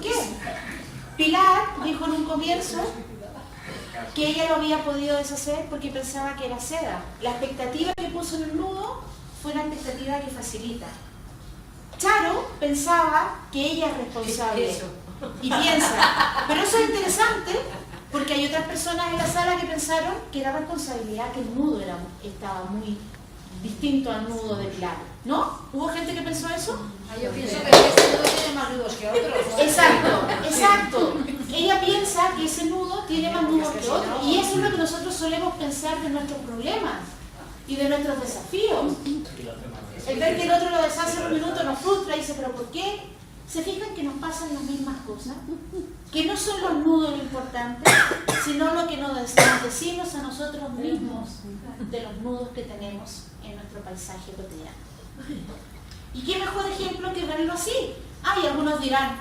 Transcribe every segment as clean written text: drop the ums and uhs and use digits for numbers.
por qué. Pilar dijo en un comienzo que ella lo había podido deshacer porque pensaba que era seda. La expectativa que puso en el nudo fue una expectativa que facilita. Charo pensaba que ella es responsable y piensa, pero eso es interesante porque hay otras personas en la sala que pensaron que era responsabilidad, que el nudo estaba muy distinto al nudo de Pilar, ¿no? ¿Hubo gente que pensó eso? Yo pienso que ese nudo tiene más nudos que otros. Exacto, exacto. Ella piensa que ese nudo tiene más nudos que otros y eso es lo que nosotros solemos pensar de nuestros problemas y de nuestros desafíos. El ver que el otro lo deshace en un minuto nos frustra y dice, ¿pero por qué? ¿Se fijan que nos pasan las mismas cosas? Que no son los nudos lo importante, sino lo que nos decimos a nosotros mismos de los nudos que tenemos en nuestro paisaje cotidiano. ¿Y qué mejor ejemplo que verlo así? Y algunos dirán,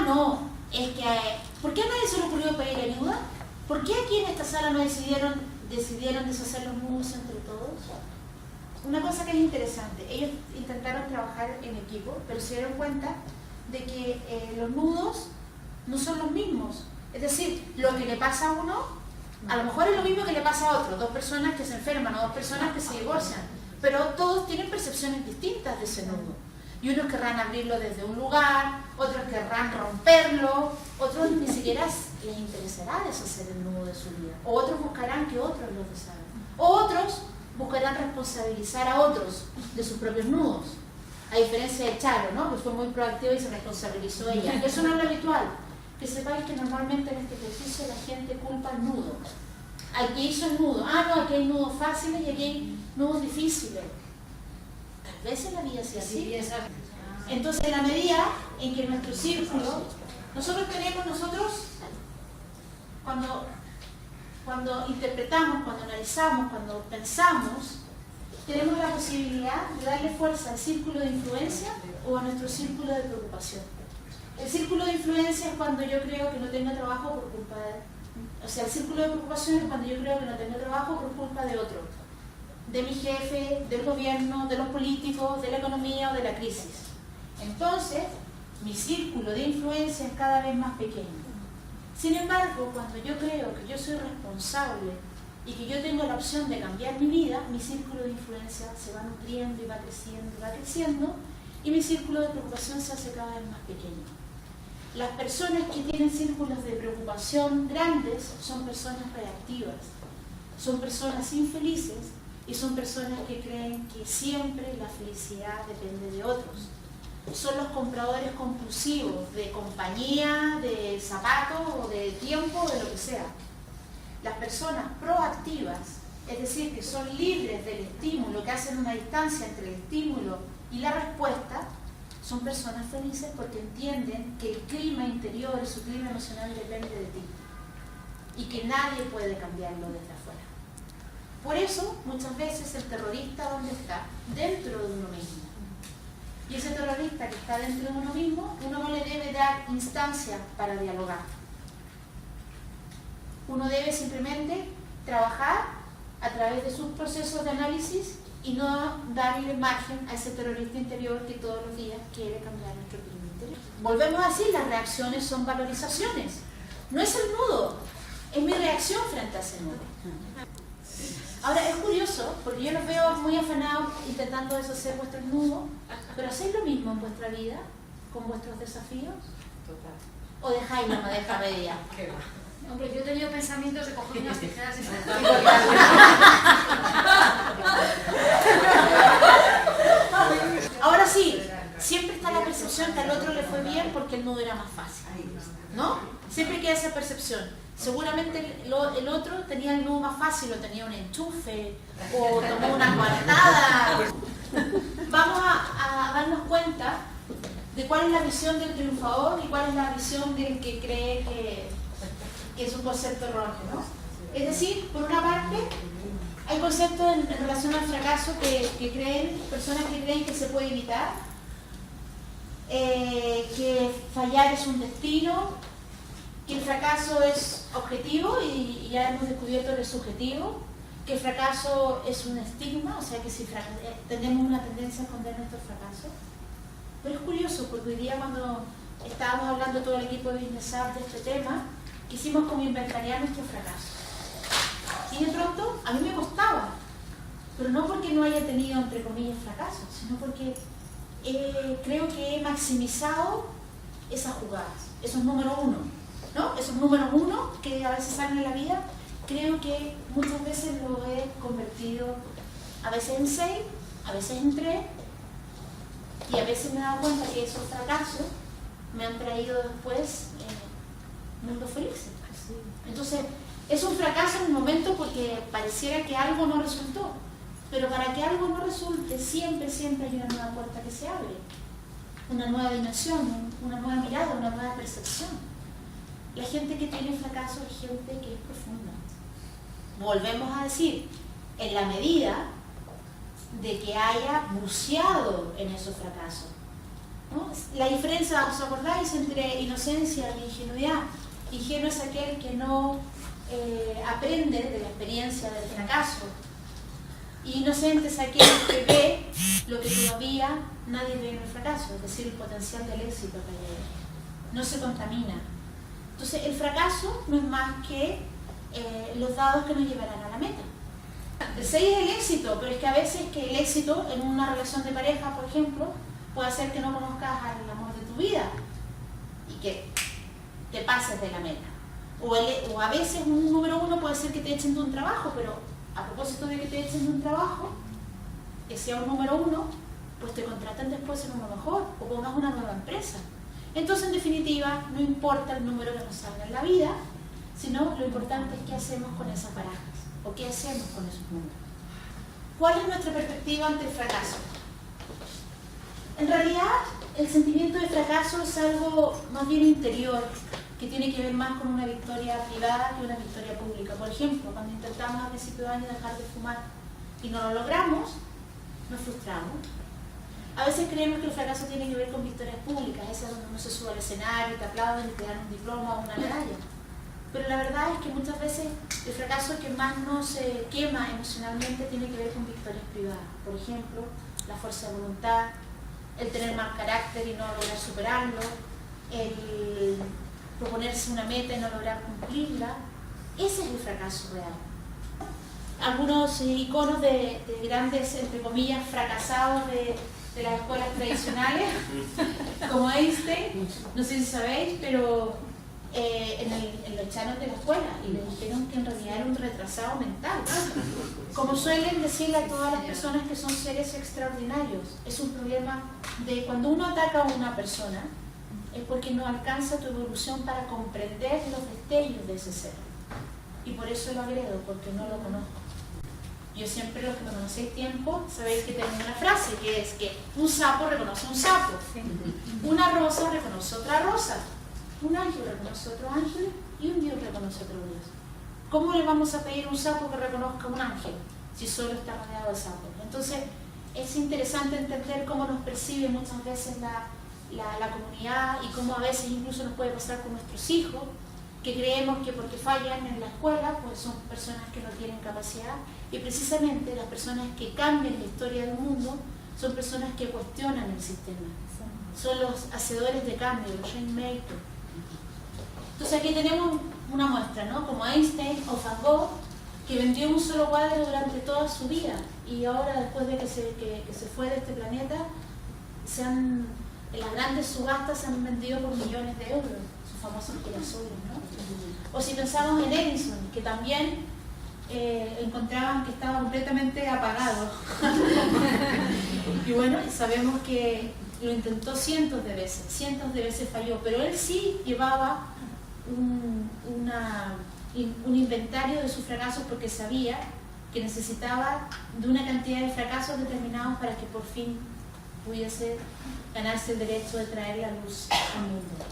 no, es que, ¿por qué a nadie se le ocurrió pedir ayuda? ¿Por qué aquí en esta sala no decidieron deshacer los nudos entre todos? Una cosa que es interesante, ellos intentaron trabajar en equipo, pero se dieron cuenta de que los nudos no son los mismos. Es decir, lo que le pasa a uno, a lo mejor es lo mismo que le pasa a otro, dos personas que se enferman o dos personas que se divorcian, pero todos tienen percepciones distintas de ese nudo. Y unos querrán abrirlo desde un lugar, otros querrán romperlo, otros ni siquiera les interesará deshacer el nudo de su vida. O otros buscarán que otros lo deshagan. O otros buscarán responsabilizar a otros de sus propios nudos. A diferencia de Charo, ¿no? Que fue muy proactiva y se responsabilizó ella. Eso no es lo habitual. Que sepáis que normalmente en este ejercicio la gente culpa el nudo. Al que hizo el nudo. No, aquí hay nudos fáciles y aquí hay nudos difíciles. Tal vez en la vida sea así. Entonces, en la medida en que nuestro círculo, nosotros cuando interpretamos, cuando analizamos, cuando pensamos, tenemos la posibilidad de darle fuerza al círculo de influencia o a nuestro círculo de preocupación. El círculo de influencia es cuando yo creo que no tengo trabajo por culpa de... O sea, el círculo de preocupación es cuando yo creo que no tengo trabajo por culpa de otro. De mi jefe, del gobierno, de los políticos, de la economía o de la crisis. Entonces, mi círculo de influencia es cada vez más pequeño. Sin embargo, cuando yo creo que yo soy responsable y que yo tengo la opción de cambiar mi vida, mi círculo de influencia se va nutriendo y va creciendo, y mi círculo de preocupación se hace cada vez más pequeño. Las personas que tienen círculos de preocupación grandes son personas reactivas, son personas infelices y son personas que creen que siempre la felicidad depende de otros. Son los compradores compulsivos de compañía, de zapatos o de tiempo, de lo que sea. Las personas proactivas, es decir, que son libres del estímulo, que hacen una distancia entre el estímulo y la respuesta, son personas felices porque entienden que el clima interior y su clima emocional depende de ti y que nadie puede cambiarlo desde afuera. Por eso, muchas veces el terrorista, ¿dónde está? Dentro de uno mismo. Y ese terrorista que está dentro de uno mismo, uno no le debe dar instancia para dialogar. Uno debe simplemente trabajar a través de sus procesos de análisis y no darle margen a ese terrorista interior que todos los días quiere cambiar nuestro clima interior. Volvemos a decir, las reacciones son valorizaciones. No es el nudo, es mi reacción frente a ese nudo. Ahora, es curioso, porque yo los veo muy afanados intentando deshacer vuestros nudos, pero ¿hacéis lo mismo en vuestra vida, con vuestros desafíos? Total. ¿O dejáis la madeja media? Hombre, yo he tenido pensamientos de coger unas tijeras y Ahora sí, siempre está la percepción que al otro le fue bien porque el nudo era más fácil, ¿no? Siempre queda esa percepción. Seguramente el otro tenía el nudo más fácil, o tenía un enchufe, o tomó una coartada. Vamos a darnos cuenta de cuál es la visión del triunfador y cuál es la visión del que cree que es un concepto erróneo, ¿no? Es decir, por una parte, hay conceptos en relación al fracaso que creen, personas que creen que se puede evitar, que fallar es un destino, que el fracaso es objetivo y ya hemos descubierto que es subjetivo, que el fracaso es un estigma, o sea que si tenemos una tendencia a esconder nuestro fracaso. Pero es curioso porque hoy día cuando estábamos hablando todo el equipo de Business Up de este tema, quisimos como inventariar nuestros fracasos. Y de pronto, a mí me costaba, pero no porque no haya tenido, entre comillas, fracasos, sino porque creo que he maximizado esas jugadas, esos números uno, ¿no? Esos números uno que a veces salen en la vida, creo que muchas veces los he convertido a veces en 6, a veces en 3, y a veces me he dado cuenta que esos fracasos me han traído después mundos felices. Entonces, es un fracaso en el momento porque pareciera que algo no resultó, pero para que algo no resulte, siempre hay una nueva puerta que se abre, una nueva dimensión, una nueva mirada, una nueva percepción. La gente que tiene fracaso es gente que es profunda. Volvemos a decir, en la medida de que haya buceado en esos fracasos, ¿no? La diferencia, ¿os acordáis?, entre inocencia e ingenuidad. Ingenuo es aquel que no aprende de la experiencia del fracaso. Y inocente es aquel que ve lo que todavía nadie ve en el fracaso, es decir, el potencial del éxito que hay ahí. No se contamina. Entonces, el fracaso no es más que los dados que nos llevarán a la meta. El 6 es el éxito, pero es que a veces que el éxito en una relación de pareja, por ejemplo, puede hacer que no conozcas al amor de tu vida y que te pases de la meta. O a veces un número 1 puede ser que te echen de un trabajo, pero a propósito de que te echen de un trabajo, que sea un número 1, pues te contratan después en uno mejor o pongas una nueva empresa. Entonces, en definitiva, no importa el número que nos salga en la vida, sino lo importante es qué hacemos con esas barajas o qué hacemos con esos números. ¿Cuál es nuestra perspectiva ante el fracaso? En realidad, el sentimiento de fracaso es algo más bien interior, que tiene que ver más con una victoria privada que una victoria pública. Por ejemplo, cuando intentamos a principio de año dejar de fumar y no lo logramos, nos frustramos. A veces creemos que el fracaso tiene que ver con victorias públicas, esas donde uno se sube al escenario, te aplauden y te dan un diploma o una medalla. Pero la verdad es que muchas veces el fracaso que más nos quema emocionalmente tiene que ver con victorias privadas. Por ejemplo, la fuerza de voluntad, el tener mal carácter y no lograr superarlo, el proponerse una meta y no lograr cumplirla. Ese es el fracaso real. Algunos iconos de grandes, entre comillas, fracasados de las escuelas tradicionales, como Einstein, no sé si sabéis, pero lo echaron de la escuela y le dijeron que en realidad era un retrasado mental. Como suelen decirle a todas las personas que son seres extraordinarios, es un problema de cuando uno ataca a una persona, es porque no alcanza tu evolución para comprender los destellos de ese ser. Y por eso lo agredo, porque no lo conozco. Yo siempre, los que me conocéis tiempo, sabéis que tengo una frase que es que un sapo reconoce un sapo, una rosa reconoce otra rosa, un ángel reconoce otro ángel y un Dios reconoce otro Dios. ¿Cómo le vamos a pedir a un sapo que reconozca a un ángel si solo está rodeado de sapos? Entonces, es interesante entender cómo nos percibe muchas veces la comunidad y cómo a veces incluso nos puede pasar con nuestros hijos, que creemos que porque fallan en la escuela, pues son personas que no tienen capacidad, y precisamente las personas que cambian la historia del mundo son personas que cuestionan el sistema, son los hacedores de cambio, los rainmakers. Entonces aquí tenemos una muestra, ¿no? Como Einstein o Van Gogh, que vendió un solo cuadro durante toda su vida, y ahora después de que se fue de este planeta, en las grandes subastas se han vendido por millones de euros, sus famosos girasoles, ¿no? O si pensamos en Edison, que también encontraban que estaba completamente apagado. Y bueno, sabemos que lo intentó cientos de veces falló, pero él sí llevaba un inventario de sus fracasos porque sabía que necesitaba de una cantidad de fracasos determinados para que por fin pudiese ganarse el derecho de traer la luz al mundo.